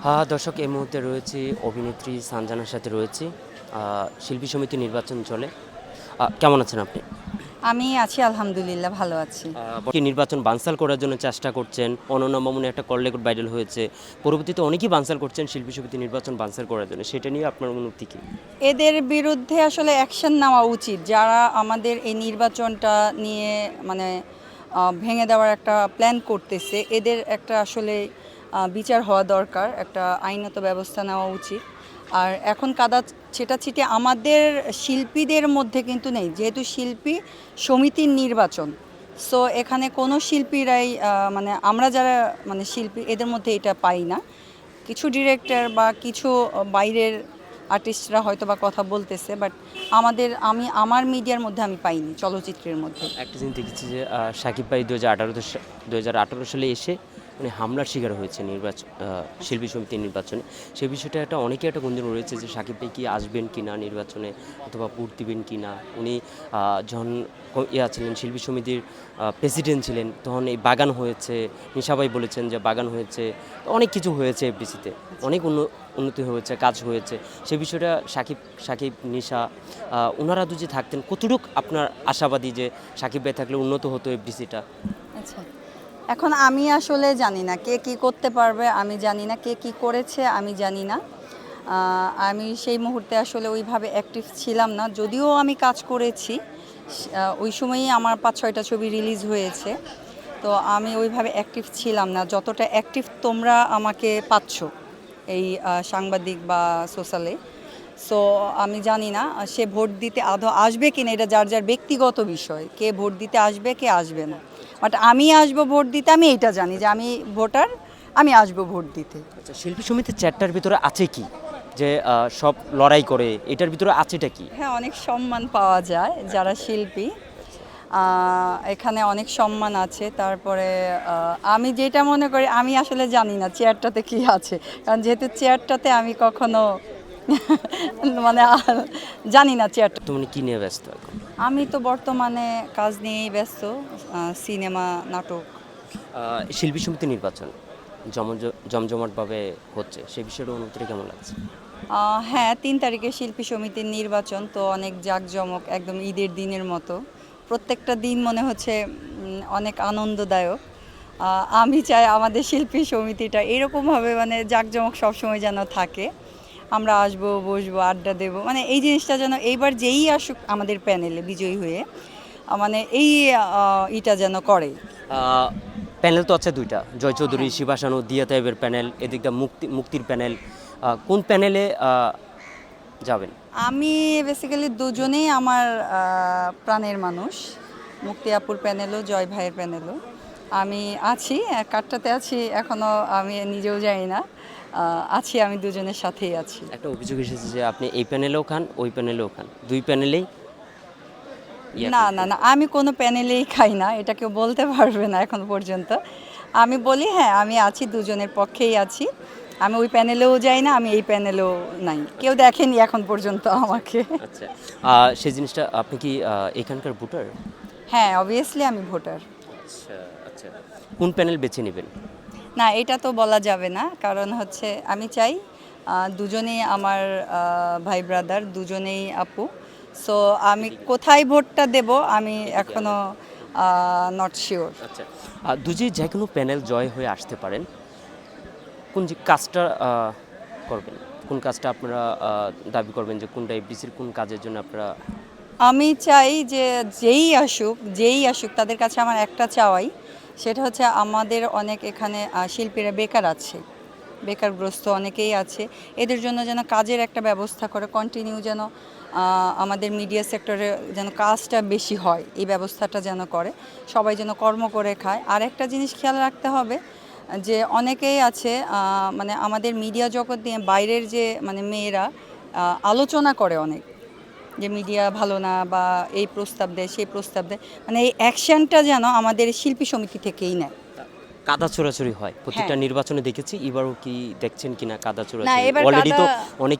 হ্যাঁ, দর্শক এই মুহূর্তে রয়েছি অভিনেত্রী সানজানার সাথে রয়েছি। শিল্পী সমিতি নির্বাচন চলে। কেমন আছেন আপনি? আমি আছি আলহামদুলিল্লাহ ভালো আছি। কি নির্বাচন বানচাল করার জন্য চেষ্টা করছেন? অনন্যা মামুন একটা কল রেকর্ড ভাইরাল হয়েছে। পরবর্তীতে অনেকেই বানচাল করছেন শিল্পী সমিতি নির্বাচন বানচাল করার জন্য। সেটা নিয়ে আপনার অনুভূতি কি? এদের বিরুদ্ধে আসলে অ্যাকশন নেওয়া উচিত। যারা আমাদের এই নির্বাচনটা নিয়ে মানে ভেঙে দেওয়ার একটা প্ল্যান করতেছে, এদের একটা আসলে বিচার হওয়া দরকার। একটা আইনত ব্যবস্থা নেওয়া উচিত। আর এখন কাদা ছেটাছিটি আমাদের শিল্পীদের মধ্যে কিন্তু নেই, যেহেতু শিল্পী সমিতির নির্বাচন। সো এখানে কোনো শিল্পীরাই মানে আমরা যারা মানে শিল্পী এদের মধ্যে এটা পাই না। কিছু ডিরেক্টর বা কিছু বাইরের আর্টিস্টরা হয়তো বা কথা বলতেছে, বাট আমি আমার মিডিয়ার মধ্যে আমি পাইনি, চলচ্চিত্রের মধ্যে। একটা জিনিস দেখেছি যে সাকিব ভাই 2018 সালে এসে মানে হামলার শিকার হয়েছে শিল্পী সমিতির নির্বাচনে। সেই বিষয়টা অনেকে একটা গুঞ্জন রয়েছে যে সাকিব ভাই কি আসবেন কি না নির্বাচনে, অথবা ভোট দিবেন কি না। উনি যখন ছিলেন শিল্পী সমিতির প্রেসিডেন্ট ছিলেন, তখন এই বাগান হয়েছে, নিশাভাই বলেছেন যে বাগান হয়েছে, অনেক কিছু হয়েছে এফডিসিতে, অনেক উন্নতি হয়েছে, কাজ হয়েছে। সেই বিষয়টা সাকিব নিশা ওনারা যদি থাকতেন, কতটুকু আপনার আশাবাদী যে সাকিব ভাই থাকলে উন্নত হতো এফডিসিটা? আচ্ছা, এখন আমি আসলে জানি না কে কি করতে পারবে, আমি জানি না কে কি করেছে, আমি জানি না। আমি সেই মুহূর্তে আসলে ওইভাবে অ্যাক্টিভ ছিলাম না, যদিও আমি কাজ করেছি। ওই সময়ই আমার 5-6টা ছবি রিলিজ হয়েছে। তো আমি ওইভাবে অ্যাক্টিভ ছিলাম না যতটা অ্যাক্টিভ তোমরা আমাকে পাচ্ছ এই সাংবাদিক বা সোশ্যালে। সো আমি জানি না সে ভোট দিতে আদৌ আসবে কিনা, এটা যার যার ব্যক্তিগত বিষয়, কে ভোট দিতে আসবে কে আসবে না। বাট আমি আসবো ভোট দিতে, আমি এইটা জানি যে আমি ভোটার, আমি আসবো ভোট দিতে। আচ্ছা, শিল্পী সমিতির চ্যাটটার ভিতরে আছে কি যে সব লড়াই করে, এটার ভিতরে আছেটা কি? হ্যাঁ, অনেক সম্মান পাওয়া যায় যারা শিল্পী। এখানে অনেক সম্মান আছে। তারপরে আমি যেটা মনে করি, আমি আসলে জানি না চেয়ারটাতে কি আছে, কারণ যেহেতু চেয়ারটাতে আমি কখনো মানে জানি না চেয়ারটা। তুমি কি নিয়ে ব্যস্ত এখন? আমি তো বর্তমানে কাজ নিয়েই ব্যস্ত, সিনেমা, নাটক। শিল্পী সমিতি নির্বাচন জমজমাটভাবে হচ্ছে, সেই বিষয়টা অনুভূতিটা কেমন লাগছে? হ্যাঁ, 3 তারিখে শিল্পী সমিতির নির্বাচন, তো অনেক জাঁকজমক, একদম ঈদের দিনের মতো। প্রত্যেকটা দিন মনে হচ্ছে অনেক আনন্দদায়ক। আমি চাই আমাদের শিল্পী সমিতিটা এরকমভাবে মানে জাঁকজমক সবসময় যেন থাকে। আমরা আসবো, বসবো, আড্ডা দেবো, মানে এই জিনিসটা যেন এইবার যেই আসুক আমাদের প্যানেলে বিজয়ী হয়ে, মানে এই ইটা যেন করে। প্যানেল তো আছে দুইটা, জয় চৌধুরী, হ্যাঁ, শিবাসানু, দিয়া তাইবের প্যানেল, এদিকটা মুক্তির প্যানেল। কোন প্যানেলে যাবেন? আমি বেসিক্যালি দুজনেই আমার প্রাণের মানুষ। মুক্তি আপুর প্যানেলও, জয় ভাইয়ের প্যানেলও আমি আছি। কারটাতে আছি এখনও আমি নিজেও জানি না। আছি, আমি দুজনের সাথেই আছি। একটা অভিযোগ এসেছে যে আপনি এই প্যানেলেও খান, ওই প্যানেলেও খান, দুই প্যানেলেই না, না, করছেন। না, আমি কোনো প্যানেলেই খাই না, এটা কেউ বলতে পারবে না এখন পর্যন্ত। আমি বলি হ্যাঁ, আমি আছি, দুজনের পক্ষেই আছি। আমি ওই প্যানেলেও যাই না, আমি এই প্যানেলেও নাই। কেউ দেখেনি এখন পর্যন্ত আমাকে। আচ্ছা, সেই জিনিসটা আপনি কি এখানকার ভোটার? হ্যাঁ, অবভিয়াসলি আমি ভোটার। আচ্ছা, আচ্ছা। কোন প্যানেল বেছে নেবেন? না, এটা তো বলা যাবে না, কারণ হচ্ছে আমি চাই দুজনেই আমার ভাই ব্রাদার, দুজনেই আপু। সো আমি কোথায় ভোটটা দেব আমি এখনো নট শিওর। আচ্ছা, দুজি যে কোনো প্যানেল জয় হয়ে আসতে পারেন, কোন যে কাজটা করবেন, কোন কাজটা আপনারা দাবি করবেন যে কোনটা এফডিসির কোন কাজের জন্য আপনারা? আমি চাই যে যেই আসুক তাদের কাছে আমার একটা চাওয়াই, সেটা হচ্ছে আমাদের অনেক এখানে শিল্পীরা বেকার আছে, বেকারগ্রস্ত অনেকেই আছে। এদের জন্য যেন কাজের একটা ব্যবস্থা করে, কন্টিনিউ যেন আমাদের মিডিয়া সেক্টরে যেন কাজটা বেশি হয়, এই ব্যবস্থাটা যেন করে, সবাই যেন কর্ম করে খায়। আর একটা জিনিস খেয়াল রাখতে হবে যে অনেকেই আছে মানে আমাদের মিডিয়া জগৎ নিয়ে বাইরের যে মানে মেয়েরা আলোচনা করে অনেক, যে মিডিয়া ভালো না বা এই প্রস্তাব দেয় সেই প্রস্তাব দেয়, মানে এই অ্যাকশনটা যেন আমাদের শিল্পী সমিতি থেকেই নেয়। কাদা ছোড়াছুড়ি হয় হ্যাঁ, প্রতিটা নির্বাচনে দেখেছি, এবারও কি দেখছেন কিনা কাদা না, ছোড়াছুড়ি? এবার অলরেডি কাদা তো অনেক